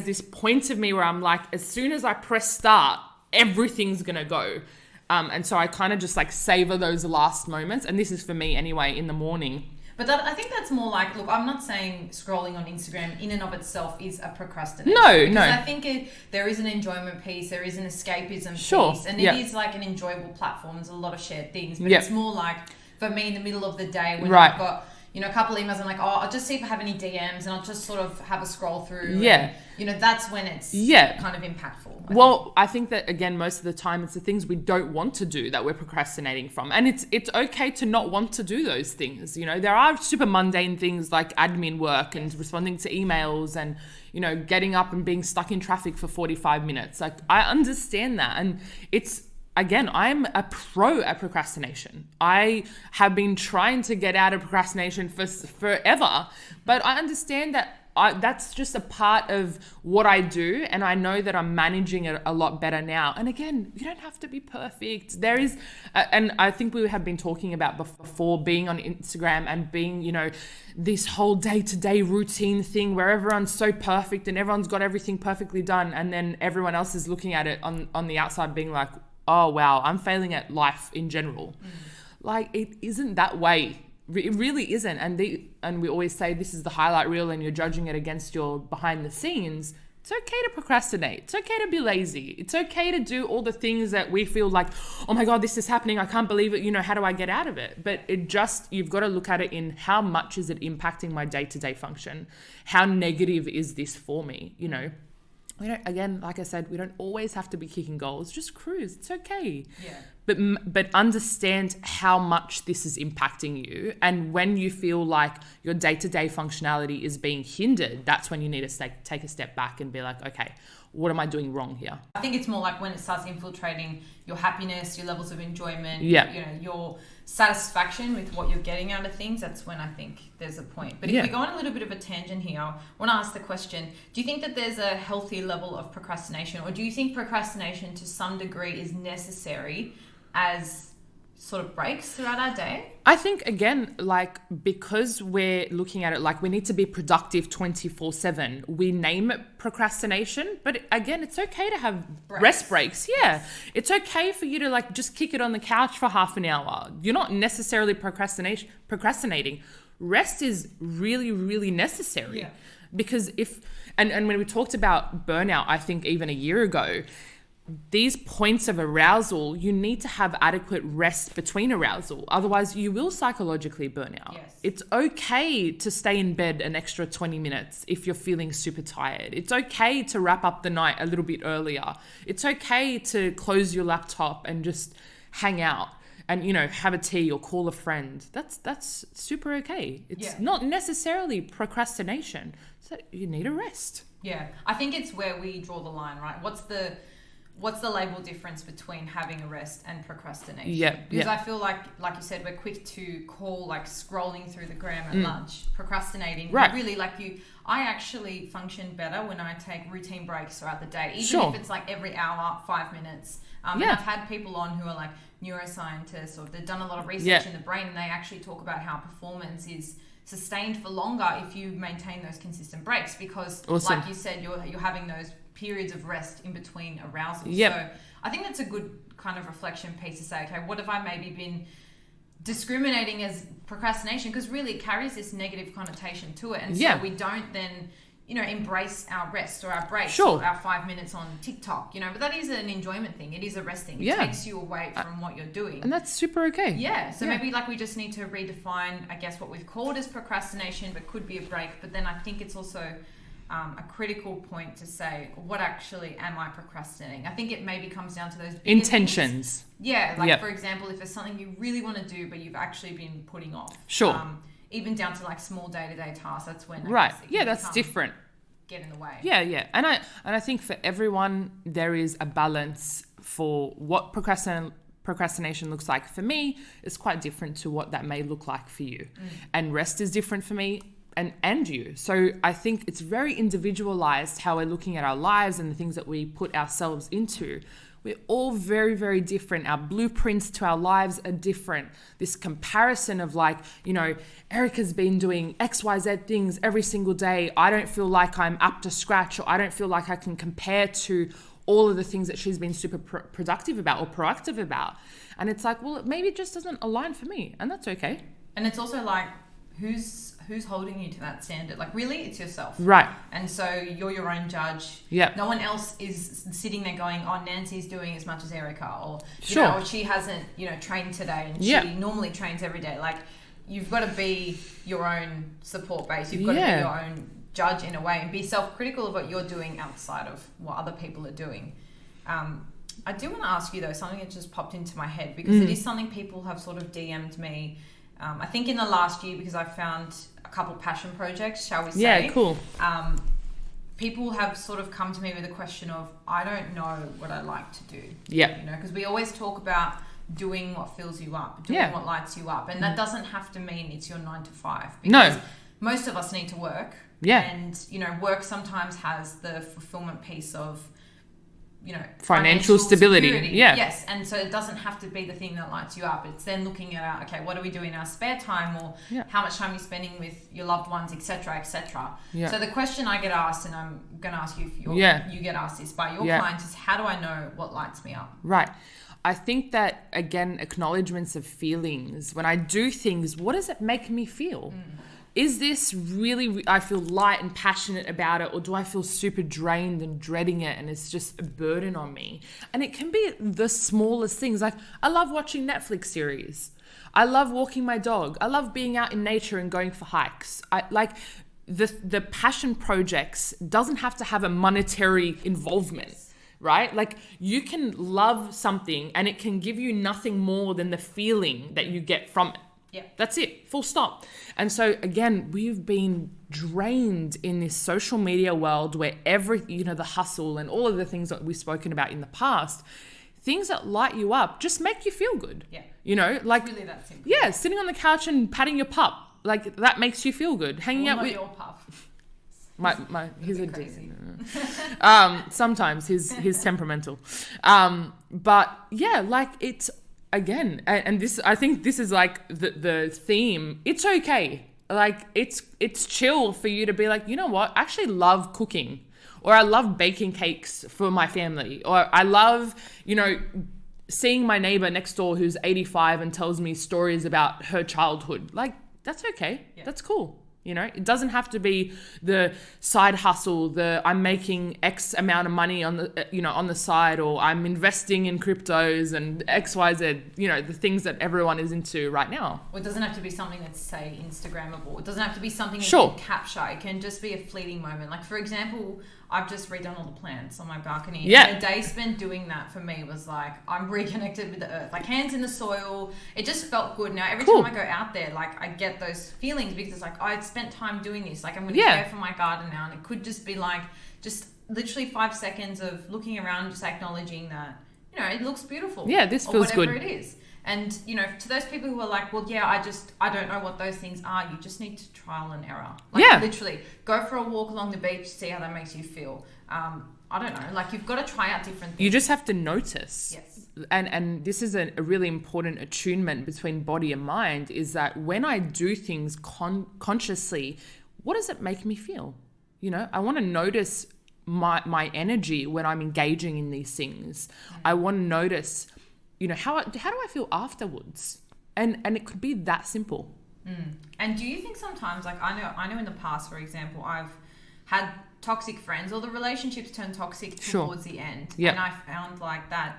this point of me where I'm like, as soon as I press start, everything's going to go. And so I kind of just like savor those last moments. And this is for me anyway, in the morning. But I think that's more like, look, I'm not saying scrolling on Instagram in and of itself is a procrastination. No. I think there is an enjoyment piece, there is an escapism piece, and it is like an enjoyable platform. There's a lot of shared things, but it's more like, for me, in the middle of the day when I've got, a couple emails, I'm like, I'll just see if I have any DMs, and I'll just sort of have a scroll through. Yeah. And, that's when it's kind of impactful. I think that, again, most of the time it's the things we don't want to do that we're procrastinating from. And it's okay to not want to do those things. There are super mundane things like admin work and responding to emails and, getting up and being stuck in traffic for 45 minutes. Like, I understand that. And again, I'm a pro at procrastination. I have been trying to get out of procrastination for forever, but I understand that that's just a part of what I do, and I know that I'm managing it a lot better now. And again, you don't have to be perfect. There is, and I think we have been talking about before, being on Instagram and being, this whole day-to-day routine thing where everyone's so perfect and everyone's got everything perfectly done, and then everyone else is looking at it on the outside being like, oh wow, I'm failing at life in general. Like, it isn't that way. It really isn't. And we always say this is the highlight reel and you're judging it against your behind the scenes. It's okay to procrastinate. It's okay to be lazy. It's okay to do all the things that we feel like, oh my God, this is happening. I can't believe it. How do I get out of it? But you've got to look at it in how much is it impacting my day-to-day function? How negative is this for me? We don't, again, like I said, we don't always have to be kicking goals. Just cruise. It's okay. Yeah. But understand how much this is impacting you. And when you feel like your day-to-day functionality is being hindered, that's when you need to take a step back and be like, okay, what am I doing wrong here? I think it's more like when it starts infiltrating your happiness, your levels of enjoyment, your satisfaction with what you're getting out of things. That's when I think there's a point. But if we go on a little bit of a tangent here, I want to ask the question, do you think that there's a healthy level of procrastination, or do you think procrastination to some degree is necessary as sort of breaks throughout our day? I think, again, like, because we're looking at it like we need to be productive 24/7, we name it procrastination, but again, it's okay to have rest breaks. Yeah. It's okay for you to like just kick it on the couch for half an hour. You're not necessarily procrastinating. Rest is really, really necessary. Because and when we talked about burnout, I think even a year ago, these points of arousal, you need to have adequate rest between arousal. Otherwise, you will psychologically burn out. Yes. It's okay to stay in bed an extra 20 minutes if you're feeling super tired. It's okay to wrap up the night a little bit earlier. It's okay to close your laptop and just hang out and, you know, have a tea or call a friend. That's super okay. It's not necessarily procrastination. So you need a rest. Yeah. I think it's where we draw the line, right? What's the label difference between having a rest and procrastination? Yeah. Because I feel like you said, we're quick to call like scrolling through the gram at lunch, procrastinating. Right. Really, I actually function better when I take routine breaks throughout the day, even if it's like every hour, 5 minutes. And I've had people on who are like neuroscientists, or they've done a lot of research in the brain, and they actually talk about how performance is sustained for longer if you maintain those consistent breaks, because like you said, you're having those periods of rest in between arousals. So I think that's a good kind of reflection piece to say, okay, what have I maybe been discriminating as procrastination? Because really it carries this negative connotation to it, and so we don't then, you know, embrace our rest or our breaks or our 5 minutes on TikTok, you know. But that is an enjoyment thing. It is a rest thing. It takes you away from what you're doing, and that's super okay. So maybe like we just need to redefine, I guess, what we've called as procrastination, but could be a break. But then I think it's also a critical point to say, what actually am I procrastinating? I think it maybe comes down to those intentions. Things. For example, if there's something you really want to do but you've actually been putting off. Even down to like small day-to-day tasks, that's when that's different. Get in the way. And I think for everyone there is a balance for what procrastination looks like. For me, it's quite different to what that may look like for you. And rest is different for me and you. So I think it's very individualized how we're looking at our lives and the things that we put ourselves into. We're all very, very different. Our blueprints to our lives are different. This comparison of like, you know, Erica's been doing XYZ things every single day. I don't feel like I'm up to scratch, or I don't feel like I can compare to all of the things that she's been super productive about or proactive about. And it's like, well, maybe it just doesn't align for me, and that's okay. And it's also like, who's holding you to that standard? Like, really, it's yourself, right? And so you're your own judge. No one else is sitting there going, oh, Nancy's doing as much as Erica, or you know, or she hasn't, you know, trained today, and she normally trains every day. Like, you've got to be your own support base. You've got to be your own judge in a way, and be self-critical of what you're doing outside of what other people are doing. I do want to ask you though, something that just popped into my head, because it is something people have sort of DM'd me. I think in the last year, because I found a couple passion projects, shall we say. Yeah, cool. People have sort of come to me with a question of, I don't know what I like to do. You know, because we always talk about doing what fills you up, doing what lights you up. And that doesn't have to mean it's your 9 to 5. Because most of us need to work. And, you know, work sometimes has the fulfillment piece of, you know, financial stability. Yes. And so it doesn't have to be the thing that lights you up. It's then looking at, okay, what do we do in our spare time, or how much time are you spending with your loved ones, etc., etc. So the question I get asked, and I'm going to ask you if you get asked this by your clients, is how do I know what lights me up? Right. I think that, again, acknowledgements of feelings. When I do things, what does it make me feel? Is this really, I feel light and passionate about it, or do I feel super drained and dreading it and it's just a burden on me? And it can be the smallest things. Like, I love watching Netflix series. I love walking my dog. I love being out in nature and going for hikes. I like the passion projects doesn't have to have a monetary involvement. Right? Like, you can love something and it can give you nothing more than the feeling that you get from it. That's it. Full stop. And so again, we've been drained in this social media world where the hustle and all of the things that we've spoken about in the past, things that light you up just make you feel good. You know, like, it's really that simple. Sitting on the couch and patting your pup, like, that makes you feel good. Hanging out with your pup. He's a crazy. Sometimes he's temperamental. But yeah, like, it's, again, and this, I think this is like the theme. It's okay. Like, it's chill for you to be like, you know what? I actually love cooking, or I love baking cakes for my family, or I love, you know, seeing my neighbor next door who's 85 and tells me stories about her childhood. Like, that's okay. That's cool. You know, it doesn't have to be the side hustle, I'm making X amount of money on the side, or I'm investing in cryptos and XYZ, the things that everyone is into right now. Well, it doesn't have to be something that's, say, Instagrammable. It doesn't have to be something that Sure. you can capture. It can just be a fleeting moment. Like, for example, I've just redone all the plants on my balcony. Yeah. And a day spent doing that for me was like, I'm reconnected with the earth. Like, hands in the soil. It just felt good. Now, every Cool. time I go out there, like, I get those feelings because it's like, I spent time doing this. Like, I'm going to Yeah. care for my garden now. And it could just be like, just literally 5 seconds of looking around, just acknowledging that, it looks beautiful. Yeah, this feels good. Or whatever it is. And, to those people who are like, well, yeah, I don't know what those things are. You just need to trial and error. Like, Yeah. literally, go for a walk along the beach, see how that makes you feel. I don't know. Like, you've got to try out different things. You just have to notice. Yes. And this is a really important attunement between body and mind, is that when I do things consciously, what does it make me feel? I want to notice my energy when I'm engaging in these things. I want to notice, how do I feel afterwards? And it could be that simple. And do you think sometimes, like, I know in the past, for example, I've had toxic friends, or the relationships turned toxic Sure. towards the end. Yep. And I found like that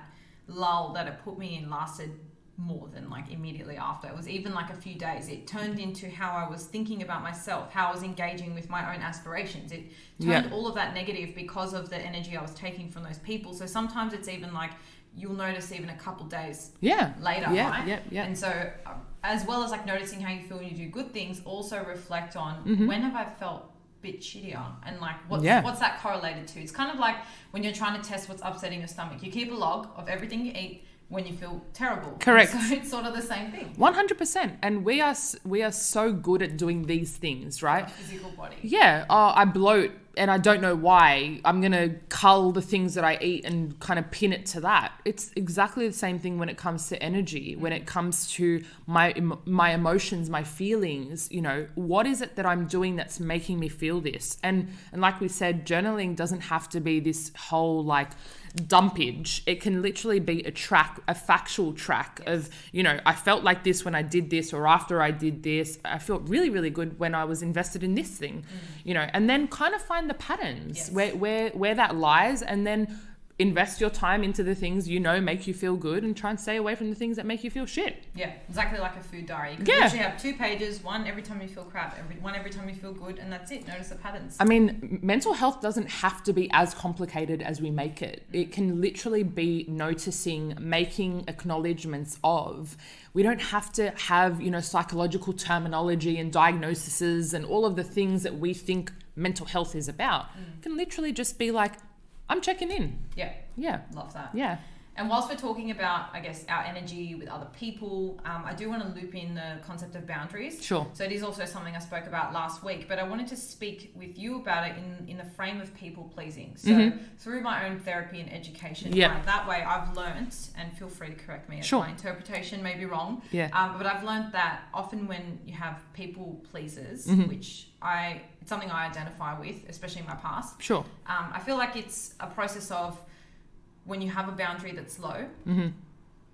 lull that it put me in lasted more than like immediately after. It was even like a few days. It turned into how I was thinking about myself, how I was engaging with my own aspirations. It turned all of that negative because of the energy I was taking from those people. So sometimes it's even like, you'll notice even a couple days later, right? Yeah. And so as well as like noticing how you feel when you do good things, also reflect on when have I felt bit shittier, and like what's that correlated to? It's kind of like when you're trying to test what's upsetting your stomach. You keep a log of everything you eat when you feel terrible. Correct. So it's sort of the same thing. 100%. And we are so good at doing these things, right? Our physical body. Yeah. I bloat and I don't know why. I'm going to cull the things that I eat and kind of pin it to that. It's exactly the same thing when it comes to energy, when it comes to my emotions, my feelings. What is it that I'm doing that's making me feel this? And like we said, journaling doesn't have to be this whole like dumpage. It can literally be a factual track of, I felt like this when I did this, or after I did this, I felt really, really good when I was invested in this thing, and then kind of find the patterns where that lies, and then invest your time into the things make you feel good, and try and stay away from the things that make you feel shit. Yeah, exactly like a food diary. You can literally have 2 pages, one every time you feel crap, one every time you feel good, and that's it. Notice the patterns. I mean, mental health doesn't have to be as complicated as we make it. It can literally be noticing, making acknowledgements of. We don't have to have, psychological terminology and diagnoses and all of the things that we think mental health is about. It can literally just be like, I'm checking in. Yeah. Love that. Yeah. And whilst we're talking about, I guess, our energy with other people, I do want to loop in the concept of boundaries. Sure. So it is also something I spoke about last week, but I wanted to speak with you about it in the frame of people pleasing. So through my own therapy and education, that way I've learnt, and feel free to correct me if my interpretation may be wrong, but I've learnt that often when you have people pleasers, which it's something I identify with, especially in my past. Sure. I feel like it's a process of, when you have a boundary that's low,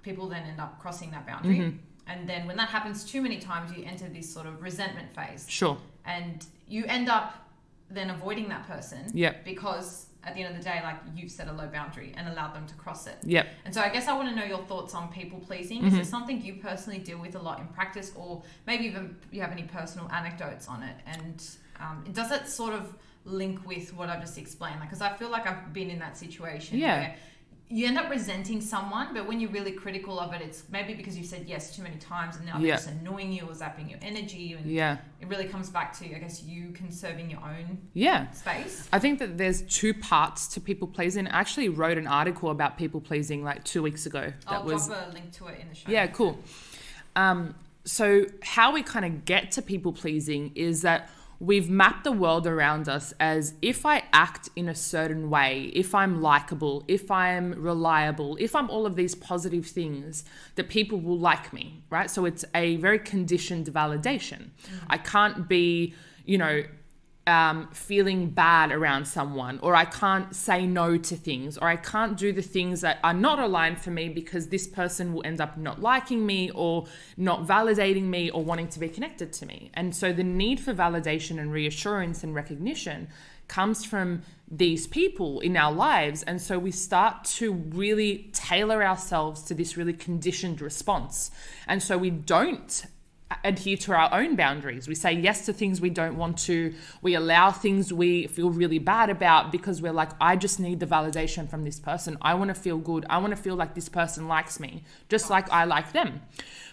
people then end up crossing that boundary. And then when that happens too many times, you enter this sort of resentment phase. Sure. And you end up then avoiding that person. Yep. Because at the end of the day, like, you've set a low boundary and allowed them to cross it. Yep. And so I guess I want to know your thoughts on people pleasing. Is it something you personally deal with a lot in practice, or maybe even you have any personal anecdotes on it? And does it sort of link with what I've just explained? Like, because I feel like I've been in that situation where you end up resenting someone, but when you're really critical of it, it's maybe because you said yes too many times, and now they're just annoying you or zapping your energy. And it really comes back to, I guess, you conserving your own space. I think that there's 2 parts to people pleasing. I actually wrote an article about people pleasing like 2 weeks ago. I'll drop a link to it in the show. Yeah, cool. So how we kind of get to people pleasing is that we've mapped the world around us as, if I act in a certain way, if I'm likable, if I'm reliable, if I'm all of these positive things, that people will like me, right? So it's a very conditioned validation. I can't be, feeling bad around someone, or I can't say no to things, or I can't do the things that are not aligned for me because this person will end up not liking me or not validating me or wanting to be connected to me. And so the need for validation and reassurance and recognition comes from these people in our lives. And so we start to really tailor ourselves to this really conditioned response. And so we don't adhere to our own boundaries. We say yes to things we don't want to. We allow things we feel really bad about because we're like, I just need the validation from this person. I want to feel good. I want to feel like this person likes me, just like I like them.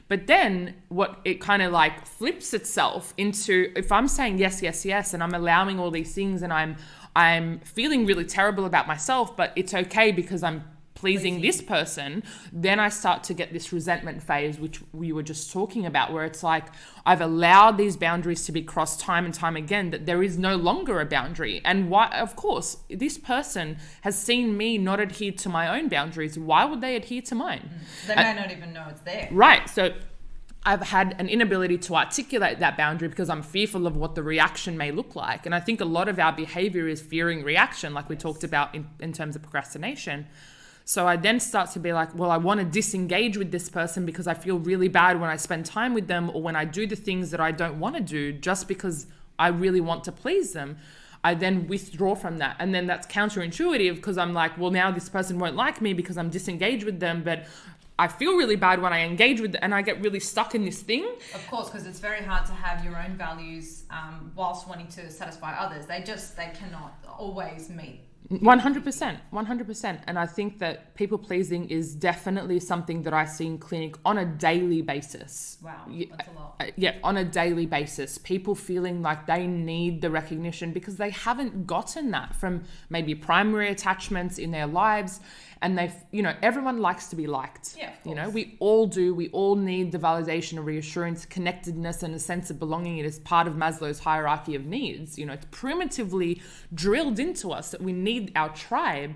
But then what it kind of like flips itself into, if I'm saying yes, yes, yes, and I'm allowing all these things and I'm feeling really terrible about myself, but it's okay because I'm pleasing this person, then I start to get this resentment phase, which we were just talking about, where it's like I've allowed these boundaries to be crossed time and time again, that there is no longer a boundary. And why? Of course, this person has seen me not adhere to my own boundaries. Why would they adhere to mine? They may not even know it's there. Right. So I've had an inability to articulate that boundary because I'm fearful of what the reaction may look like. And I think a lot of our behavior is fearing reaction, like we talked about in terms of procrastination. So I then start to be like, well, I want to disengage with this person because I feel really bad when I spend time with them or when I do the things that I don't want to do just because I really want to please them. I then withdraw from that. And then that's counterintuitive because I'm like, well, now this person won't like me because I'm disengaged with them, but I feel really bad when I engage with them, and I get really stuck in this thing. Of course, because it's very hard to have your own values whilst wanting to satisfy others. They cannot always meet. 100%. And I think that people pleasing is definitely something that I see in clinic on a daily basis. Wow, that's a lot. Yeah, on a daily basis. People feeling like they need the recognition because they haven't gotten that from maybe primary attachments in their lives. And everyone likes to be liked. Yeah, of course. We all do. We all need the validation and reassurance, connectedness, and a sense of belonging. It is part of Maslow's hierarchy of needs. It's primitively drilled into us that we need our tribe.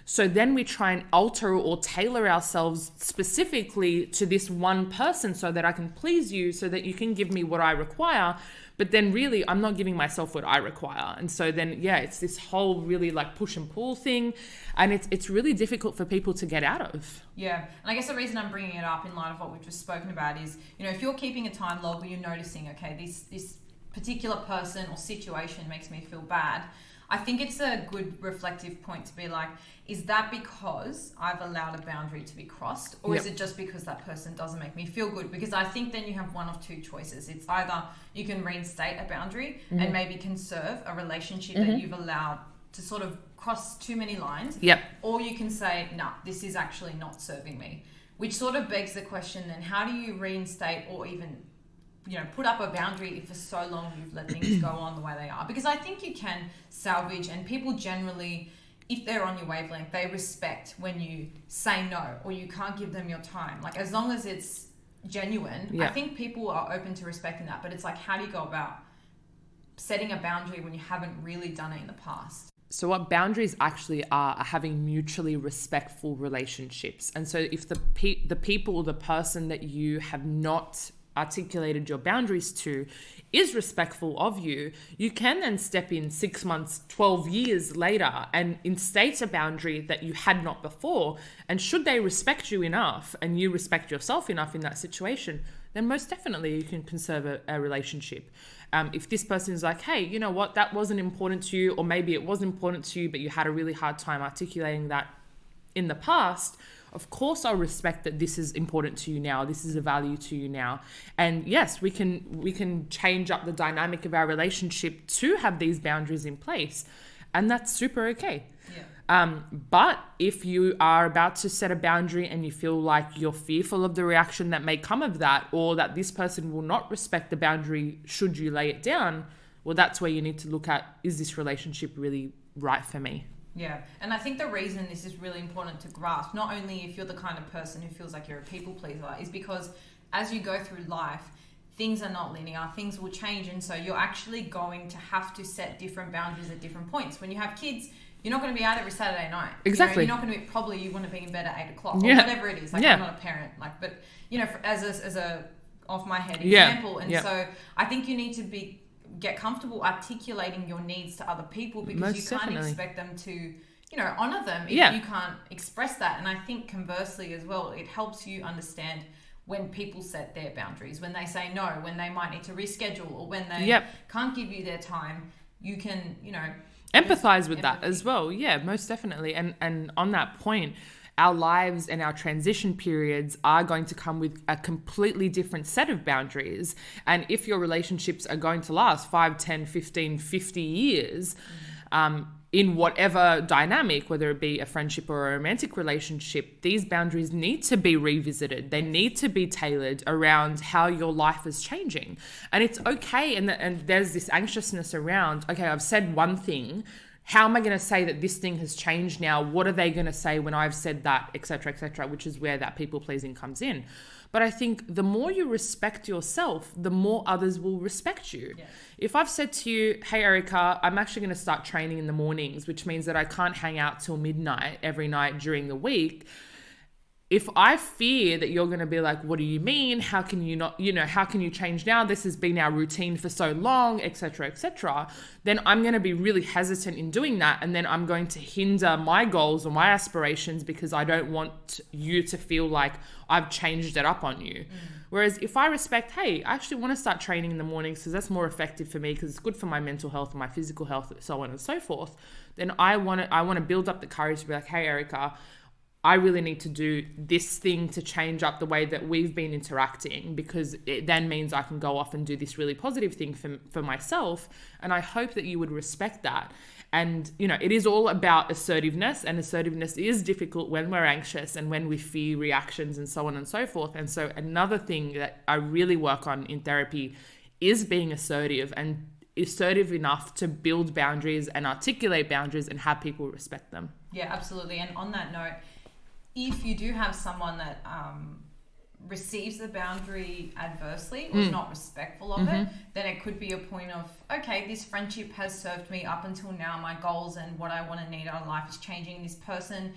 So then we try and alter or tailor ourselves specifically to this one person so that I can please you, so that you can give me what I require. But then really, I'm not giving myself what I require. And so then, it's this whole really like push and pull thing. And it's really difficult for people to get out of. Yeah. And I guess the reason I'm bringing it up in light of what we've just spoken about is, if you're keeping a time log where you're noticing, okay, this particular person or situation makes me feel bad, I think it's a good reflective point to be like, is that because I've allowed a boundary to be crossed, or is it just because that person doesn't make me feel good? Because I think then you have one of two choices. It's either you can reinstate a boundary and maybe conserve a relationship that you've allowed to sort of cross too many lines, or you can say, no, this is actually not serving me, which sort of begs the question then, how do you reinstate or even put up a boundary if for so long you've let things go on the way they are? Because I think you can salvage, and people generally, if they're on your wavelength, they respect when you say no or you can't give them your time. Like, as long as it's genuine, I think people are open to respecting that. But it's like, how do you go about setting a boundary when you haven't really done it in the past? So what boundaries actually are having mutually respectful relationships. And so if the people or the person that you have not articulated your boundaries to is respectful of you, you can then step in 6 months, 12 years later and instate a boundary that you had not before. And should they respect you enough and you respect yourself enough in that situation, then most definitely you can conserve a relationship. If this person is like, hey, you know what, that wasn't important to you, or maybe it was important to you, but you had a really hard time articulating that in the past, of course I'll respect that this is important to you now. This is a value to you now. And yes, we can change up the dynamic of our relationship to have these boundaries in place. And that's super okay. Yeah. But if you are about to set a boundary and you feel like you're fearful of the reaction that may come of that, or that this person will not respect the boundary should you lay it down, well, that's where you need to look at, is this relationship really right for me? Yeah, and I think the reason this is really important to grasp, not only if you're the kind of person who feels like you're a people pleaser, is because as you go through life, things are not linear, things will change, and so you're actually going to have to set different boundaries at different points. When you have kids, you're not going to be out every Saturday night. Exactly. You're not going to be, probably you want to be in bed at 8 o'clock or whatever it is. Like, I'm not a parent, but as a off my head example. And so I think you need to be get comfortable articulating your needs to other people, because Most you can't definitely. expect them to, you know, honor them if Yeah. you can't express that. And I think conversely as well, it helps you understand when people set their boundaries, when they say no, when they might need to reschedule, or when they Yep. can't give you their time. You can, you know, empathize with that empathy. as well. Yeah, most definitely. And on that point, our lives and our transition periods are going to come with a completely different set of boundaries. And if your relationships are going to last 5, 10, 15, 50 years, in whatever dynamic, whether it be a friendship or a romantic relationship, these boundaries need to be revisited. They need to be tailored around how your life is changing. And it's okay. And there's this anxiousness around, okay, I've said one thing. How am I going to say that this thing has changed now? What are they going to say when I've said that, et cetera, which is where that people pleasing comes in. But I think the more you respect yourself, the more others will respect you. Yeah. If I've said to you, hey, Erica, I'm actually going to start training in the mornings, which means that I can't hang out till midnight every night during the week. If I fear that you're going to be like, what do you mean? How can you not, how can you change now? This has been our routine for so long, et cetera, then I'm going to be really hesitant in doing that. And then I'm going to hinder my goals or my aspirations because I don't want you to feel like I've changed it up on you. Whereas if I respect, hey, I actually want to start training in the mornings because that's more effective for me because it's good for my mental health and my physical health, so on and so forth, then I want to build up the courage to be like, hey, Erica, I really need to do this thing to change up the way that we've been interacting, because it then means I can go off and do this really positive thing for myself. And I hope that you would respect that. And, it is all about assertiveness, and assertiveness is difficult when we're anxious and when we fear reactions and so on and so forth. And so another thing that I really work on in therapy is being assertive, and assertive enough to build boundaries and articulate boundaries and have people respect them. Yeah, absolutely. And on that note, if you do have someone that receives the boundary adversely or is not respectful of it, then it could be a point of, okay, this friendship has served me up until now. My goals and what I want to need out of life is changing. This person,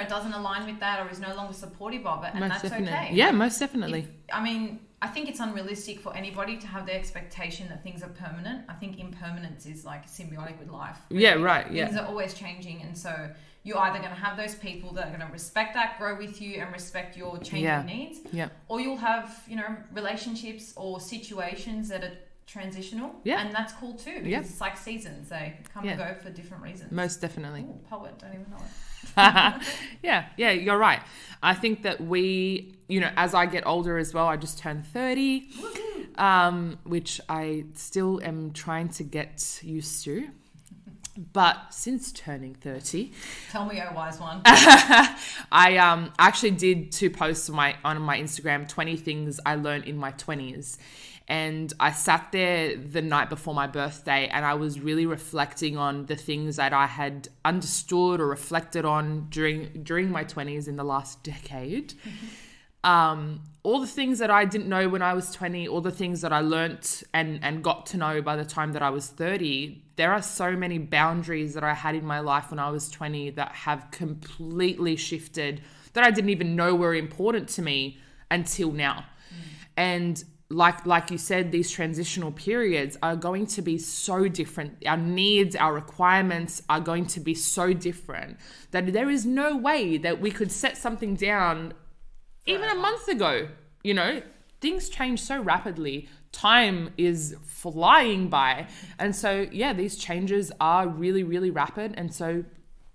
doesn't align with that or is no longer supportive of it. And Most that's definitely. okay. Yeah, most definitely. I think it's unrealistic for anybody to have the expectation that things are permanent. I think impermanence is like symbiotic with life. Really. Yeah, right. Yeah. Things are always changing. And so you're either going to have those people that are going to respect that, grow with you and respect your changing needs. Yeah. Or you'll have, relationships or situations that are transitional. Yeah. And that's cool too. Because it's like seasons. They come and go for different reasons. Most definitely. Ooh, poet, don't even know it. Yeah, you're right. I think that we, as I get older as well, I just turned 30, which I still am trying to get used to. But since turning 30, tell me, oh wise one. I actually did 2 posts on my Instagram, 20 things I learned in my 20s. And I sat there the night before my birthday and I was really reflecting on the things that I had understood or reflected on during my 20s in the last decade. All the things that I didn't know when I was 20, all the things that I learnt and got to know by the time that I was 30. There are so many boundaries that I had in my life when I was 20 that have completely shifted, that I didn't even know were important to me until now. And like you said, these transitional periods are going to be so different. Our needs, our requirements are going to be so different that there is no way that we could set something down even a month ago. Things change so rapidly. Time is flying by. And so, these changes are really, really rapid. And so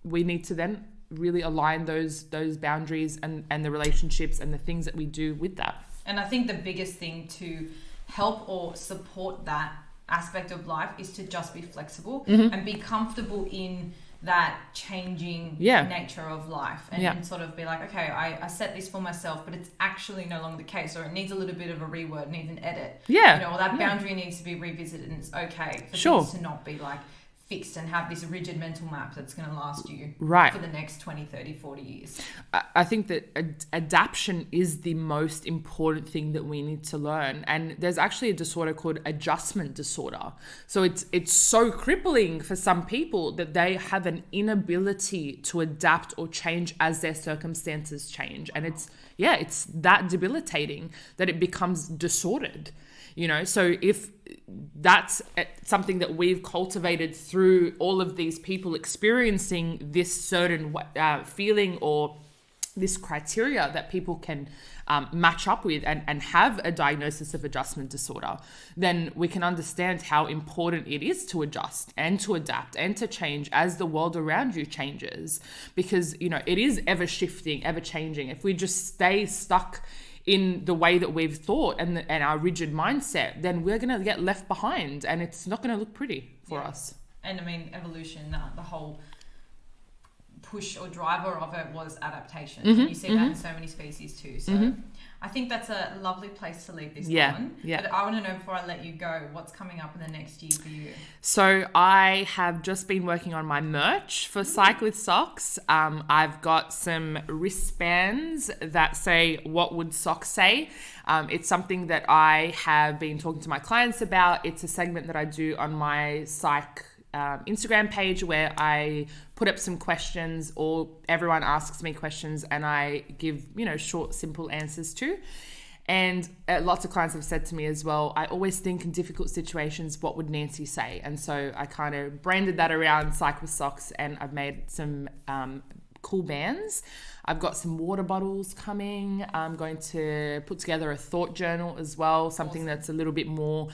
we need to then really align those boundaries and the relationships and the things that we do with that. And I think the biggest thing to help or support that aspect of life is to just be flexible and be comfortable in that changing nature of life and sort of be like, okay, I set this for myself, but it's actually no longer the case, or it needs a little bit of a reword, needs an edit. Or that boundary needs to be revisited, and it's okay for things to not be like fixed and have this rigid mental map that's going to last you for the next 20, 30, 40 years. I think that adaptation is the most important thing that we need to learn. And there's actually a disorder called adjustment disorder. So it's so crippling for some people that they have an inability to adapt or change as their circumstances change. And it's that debilitating that it becomes disordered. So if that's something that we've cultivated through all of these people experiencing this certain feeling or this criteria that people can match up with and have a diagnosis of adjustment disorder, then we can understand how important it is to adjust and to adapt and to change as the world around you changes, because it is ever shifting, ever changing. If we just stay stuck in the way that we've thought and our rigid mindset, then we're going to get left behind and it's not going to look pretty for us. And I mean, evolution, the whole push or driver of it was adaptation. And you see that in so many species too. So I think that's a lovely place to leave this one. Yeah. But I want to know, before I let you go, what's coming up in the next year for you? So I have just been working on my merch for Psych With Sokz. I've got some wristbands that say, "What would Sokz say?" It's something that I have been talking to my clients about. It's a segment that I do on my Psych Instagram page where I put up some questions, or everyone asks me questions and I give, short, simple answers to. And lots of clients have said to me as well, I always think in difficult situations, what would Nancy say? And so I kind of branded that around Psych With Sokz, and I've made some cool bands. I've got some water bottles coming. I'm going to put together a thought journal as well, something that's a little bit more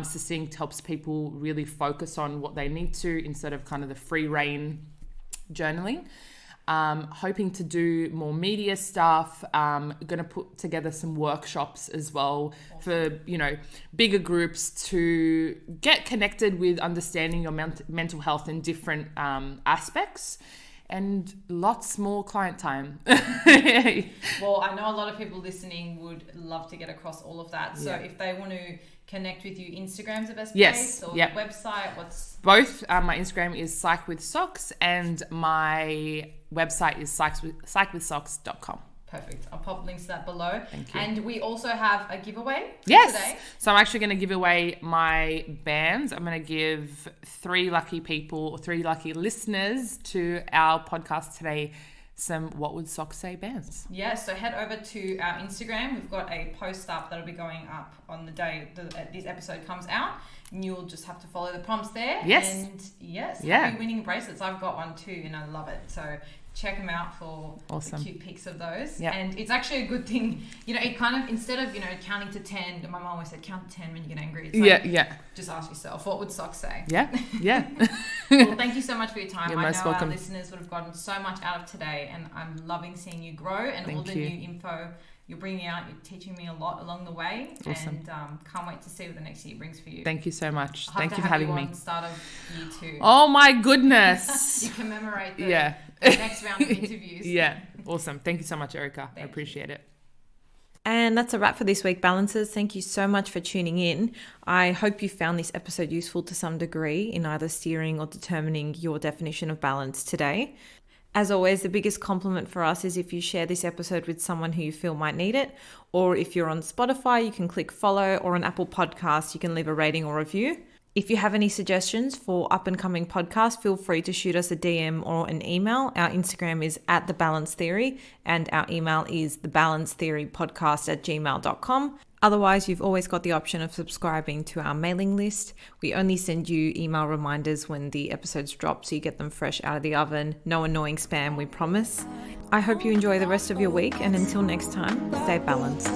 succinct, helps people really focus on what they need to instead of kind of the free reign journaling. Hoping to do more media stuff. Going to put together some workshops as well for, bigger groups to get connected with understanding your mental health in different aspects. And lots more client time. Well, I know a lot of people listening would love to get across all of that. So if they want to connect with you, Instagram's the best place, or the website? Both. My Instagram is Psych With Sokz, and my website is psychwithsokz.com. Perfect. I'll pop links to that below. Thank you. And we also have a giveaway today. So I'm actually going to give away my bands. I'm going to give 3 lucky people, or 3 lucky listeners to our podcast today, some What Would Sokz Say bands. Yeah, so head over to our Instagram. We've got a post up that'll be going up on the day this episode comes out. And you'll just have to follow the prompts there. Yes. And happy winning bracelets. I've got one too and I love it. So check them out for the cute pics of those. Yep. And it's actually a good thing. It kind of, instead of, counting to 10, my mom always said, count to 10 when you get angry. It's just ask yourself, what would Sokz say? Yeah. Well, thank you so much for your time. You're most welcome. Our listeners would have gotten so much out of today, and I'm loving seeing you grow and all the new info you're bringing out. You're teaching me a lot along the way. Awesome. And can't wait to see what the next year brings for you. Thank you so much. Thank you for having me. Start of year 2. Oh my goodness. You commemorate the next round of interviews. Yeah. Awesome. Thank you so much, Erica. I appreciate it. And that's a wrap for this week, Balancers. Thank you so much for tuning in. I hope you found this episode useful to some degree in either steering or determining your definition of balance today. As always, the biggest compliment for us is if you share this episode with someone who you feel might need it, or if you're on Spotify, you can click follow, or on Apple Podcasts, you can leave a rating or review. If you have any suggestions for up and coming podcasts, feel free to shoot us a DM or an email. Our Instagram is @TheBalanceTheory and our email is thebalancetheorypodcast@gmail.com. Otherwise, you've always got the option of subscribing to our mailing list. We only send you email reminders when the episodes drop, so you get them fresh out of the oven. No annoying spam, we promise. I hope you enjoy the rest of your week, and until next time, stay balanced.